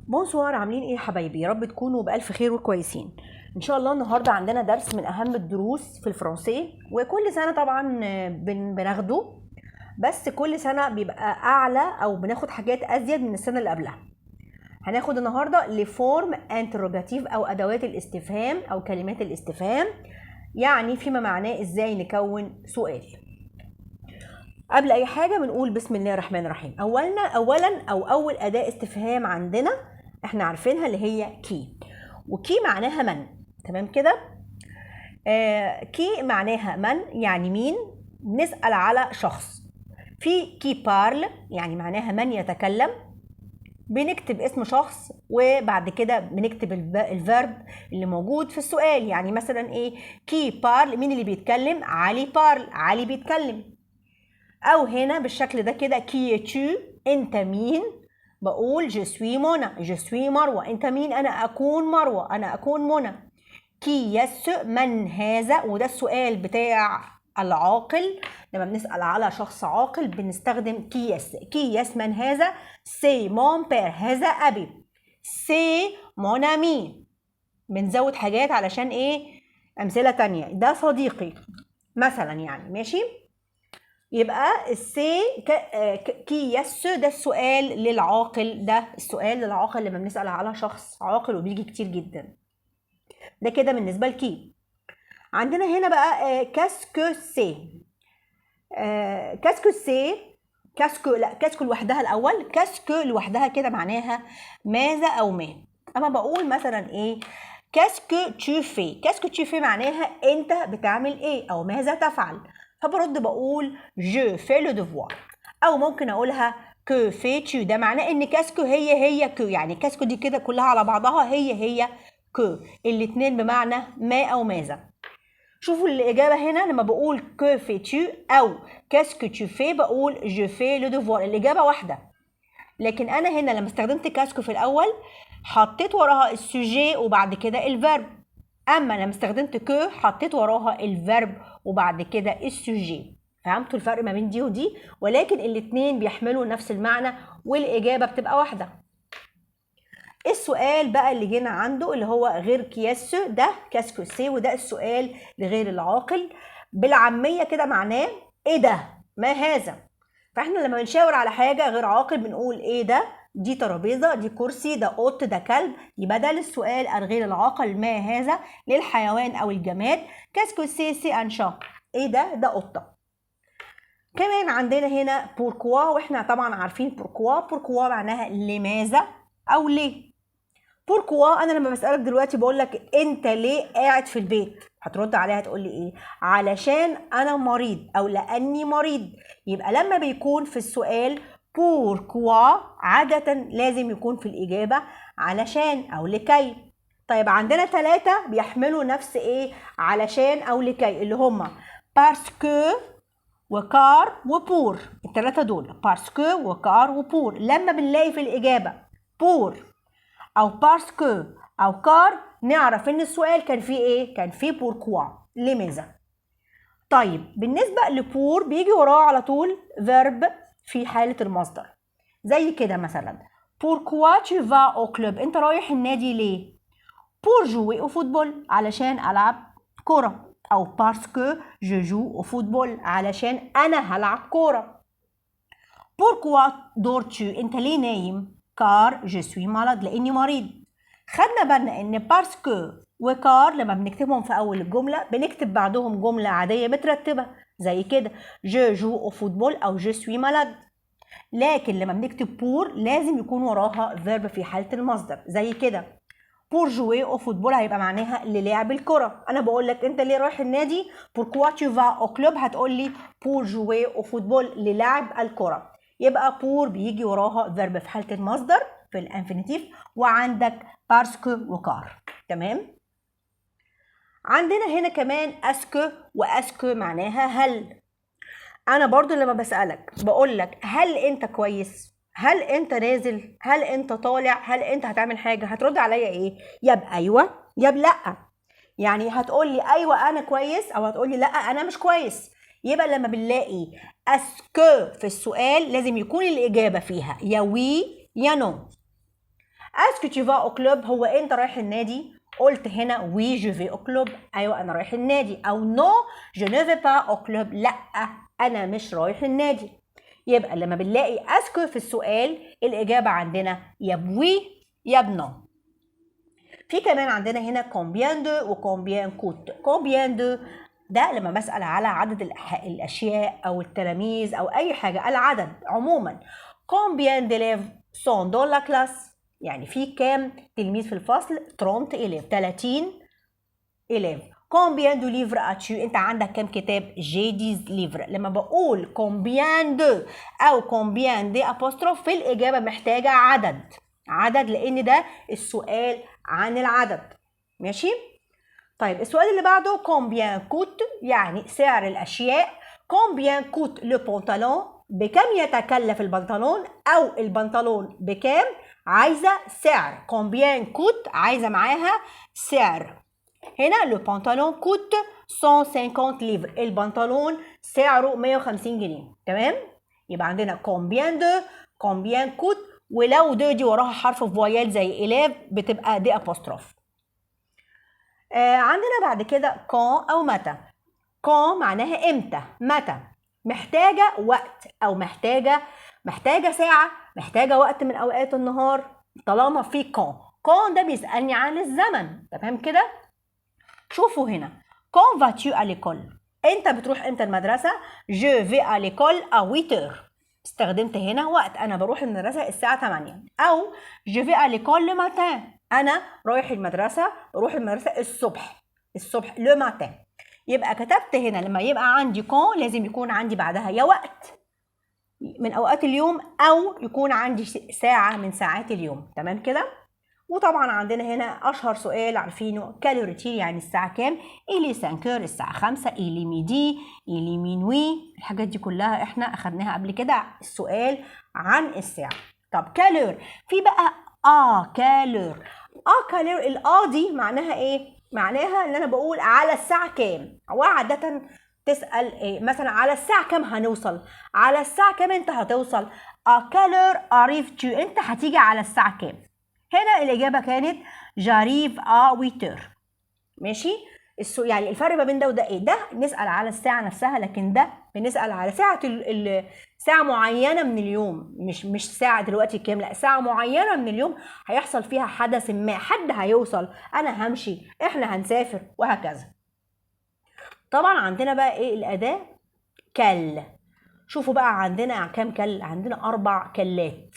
بونسوار، عاملين ايه يا حبايبي؟ يا رب تكونوا بألف خير وكويسين ان شاء الله. النهارده عندنا درس من اهم الدروس في الفرنسي، وكل سنه طبعا بناخده، بس كل سنه بيبقى اعلى او بناخد حاجات ازيد من السنه اللي قبلها. هناخد النهارده لفورم انتروجاتيف او ادوات الاستفهام او كلمات الاستفهام، يعني فيما معناه ازاي نكون سؤال. قبل اي حاجه بنقول بسم الله الرحمن الرحيم. اولا اول اداه استفهام عندنا احنا عارفينها اللي هي كي، وكي معناها من. تمام كده. كي معناها من، يعني مين. بنسال على شخص. في كي بارل يعني معناها من يتكلم، بنكتب اسم شخص وبعد كده بنكتب الفيرب اللي موجود في السؤال. يعني مثلا ايه؟ كي بارل، مين اللي بيتكلم؟ علي بارل، علي بيتكلم. او هنا بالشكل ده كده، كي tu، انت مين؟ بقول je suis منى، je suis مروه. انت مين؟ انا اكون مروه، انا اكون منى. كي يس، من هذا؟ وده السؤال بتاع العاقل. لما بنسأل على شخص عاقل بنستخدم كي يس. كي يس، من هذا؟ سي مون بير، هذا ابي. سي مون امي. بنزود حاجات علشان ايه؟ امثله تانية. ده صديقي مثلا، يعني ماشي. يبقى السي كي يس، ده السؤال للعاقل. ده السؤال للعاقل لما بنسأل على شخص عاقل، وبيجي كتير جدا. ده كده بالنسبة لكي. عندنا هنا بقى كاسكو سي. كاسكو سي، كاسكو، لا كاسكو لوحدها الأول. كاسكو لوحدها كده معناها ماذا أو ما. أما بقول مثلا إيه؟ كاسكو تشو في. كاسكو تشو في معناها أنت بتعمل إيه أو ماذا تفعل. فبرد بقول جو في لو ديفوار. أو ممكن أقولها كو في تشو. ده معناه إن كاسكو هي كو، يعني كاسكو دي كده كلها على بعضها هي كو. الاتنين بمعنى ما أو ماذا. شوفوا الإجابة هنا، لما بقول كو في تو أو كاسكو تو في بقول جو في لو ديفوار. الإجابة واحدة. لكن أنا هنا لما استخدمت كاسكو في الأول حطيت وراها السوجي وبعد كده الفيرب. أما لما استخدمت كو حطيت وراها الفيرب وبعد كده السوجي. فهمتوا الفرق ما بين دي ودي؟ ولكن الاتنين بيحملوا نفس المعنى والإجابة بتبقى واحدة. السؤال بقى اللي جينا عنده اللي هو غير كياسو، ده كاسكو سي، وده السؤال لغير العاقل. بالعامية كده معناه ايه ده؟ ما هذا؟ فاحنا لما بنشاور على حاجة غير عاقل بنقول ايه ده؟ دي ترابيزة، دي كرسي، ده قط، ده كلب. يبقى ده للسؤال الغير العاقل ما هذا. للحيوان او الجماد كاسكو سي سي انشا، ايه ده؟ ده قطة. كمان عندنا هنا بوركوا، واحنا طبعا عارفين بوركوا. بوركوا معناها لماذا او ليه. بوركوا انا لما بسالك دلوقتي بقول لك انت ليه قاعد في البيت، هترد عليها تقول لي ايه؟ علشان انا مريض او لاني مريض. يبقى لما بيكون في السؤال بوركوا عاده لازم يكون في الاجابه علشان او لكي. طيب عندنا 3 بيحملوا نفس ايه؟ علشان او لكي، اللي هما باسكو وكار وبور. ال3 دول باسكو وكار وبور. لما بنلاقي في الاجابه بور او باسكو او كار نعرف ان السؤال كان فيه ايه؟ كان فيه بوركوا، لماذا. طيب بالنسبه لبور بيجي وراه على طول فيرب في حاله المصدر، زي كده مثلا بوركوا tu vas au club، انت رايح النادي ليه؟ بور jouer au football، علشان العب كوره. او باسكو je joue au football، علشان انا هلعب كوره. بوركوا dors tu، انت ليه نايم؟ كار je suis malade، لاني مريض. خدنا بالنا ان باسكو وكار لما بنكتبهم في اول الجمله بنكتب بعدهم جمله عاديه مترتبه زي كده جو جو او فوتبول او جو سوي مالاد. لكن لما بنكتب بور لازم يكون وراها فيرب في حاله المصدر زي كده بور جوي او فوتبول، هيبقى معناها للعب الكره. انا بقول لك انت ليه رايح النادي؟ بوركوا tu vas au club، هتقول لي بور جوي او فوتبول، للعب الكره. يبقى بور بيجي وراها فيرب في حاله المصدر في الانفينيتيف، وعندك باسكو وكار. تمام. عندنا هنا كمان اسكو، واسكو معناها هل. انا برضو لما بسألك بقول لك هل انت كويس؟ هل انت نازل؟ هل انت طالع؟ هل انت هتعمل حاجة؟ هترد عليا ايه؟ يا بايوه يا بلا. يعني هتقول لي ايوه انا كويس، او هتقول لي لا انا مش كويس. يبقى لما بنلاقي اسكو في السؤال لازم يكون الاجابة فيها يا وي يا نو. اسكو tu vas au club، هو انت رايح النادي؟ قلت هنا وي جو في او كلوب، ايوه انا رايح النادي. او نو جو ne vais pas au club، لا انا مش رايح النادي. يبقى لما بنلاقي اسكو في السؤال الاجابه عندنا يا بوي يا بنو. في كمان عندنا هنا كومبيان دو وكومبيان كوت. كومبيان دو ده لما بسأل على عدد الأشياء أو التلاميذ أو أي حاجة، العدد عموما. كومبيان ديليف سون دون لا كلاس، يعني في كام تلميذ في الفصل؟ 30 إليف، 30 إليف. كومبيان دو ليفر اتشو، انت عندك كام كتاب؟ جي ديز ليفر. لما بقول كومبيان دو او كومبيان دي ابوستروف في الاجابه محتاجه عدد لان ده السؤال عن العدد. ماشي. طيب السؤال اللي بعده كومبيان كوت، يعني سعر الاشياء. كومبيان كوت لو بونتالون، بكم يتكلف البنطلون، او البنطلون بكام؟ عايزه سعر. كومبيان كوت عايزه معاها سعر. هنا لو بنطلون كوت 150 ليفر، البنطلون سعره 150 جنيه. تمام. يبقى عندنا كومبيان دو، كومبيان كوت، ولو دي وراها حرف فويال زي إلاف بتبقى دي أبوستروف. عندنا بعد كده كون أو متى. كون معناها إمتى، متى. محتاجة وقت أو محتاجة ساعة، محتاجة وقت من أوقات النهار. طالما في كون ده بيسألني عن الزمن. تمام كده. شوفوا هنا كون فاتيو à l'école، انت بتروح امتى المدرسة؟ جو في à l'école à 8h، استخدمت هنا وقت، انا بروح المدرسة الساعة 8. او جو في à l'école le matin، انا رايح المدرسة، بروح المدرسة الصبح لو ماتان. يبقى كتبت هنا لما يبقى عندي كون لازم يكون عندي بعدها يا وقت من اوقات اليوم او يكون عندي ساعة من ساعات اليوم. تمام كده. وطبعا عندنا هنا اشهر سؤال عارفينه كالوريتير، يعني الساعه كام؟ إلي 5 الساعه 5، إلي ميدي، إلي مينوي. الحاجات دي كلها احنا اخدناها قبل كده، السؤال عن الساعه. طب كالور، في بقى كالور. كالور دي معناها ايه؟ معناها ان انا بقول على الساعه كام. وعاده تسال إيه؟ مثلا على الساعه كام هنوصل، على الساعه كام انت هتوصل. كالور اريف تو، انت هتيجي على الساعه كام. هنا الإجابة كانت جاريف 8h. ماشي. يعني الفرق ما بين ده وده ايه؟ ده نسأل على الساعة نفسها، لكن ده بنسأل على ساعة ساعة معينة من اليوم، مش ساعة دلوقتي كام، لا ساعة معينة من اليوم هيحصل فيها حدث ما، حد هيوصل، أنا همشي، إحنا هنسافر، وهكذا. طبعا عندنا بقى ايه الأداة؟ كل. شوفوا بقى عندنا كام كل؟ عندنا 4 كلات.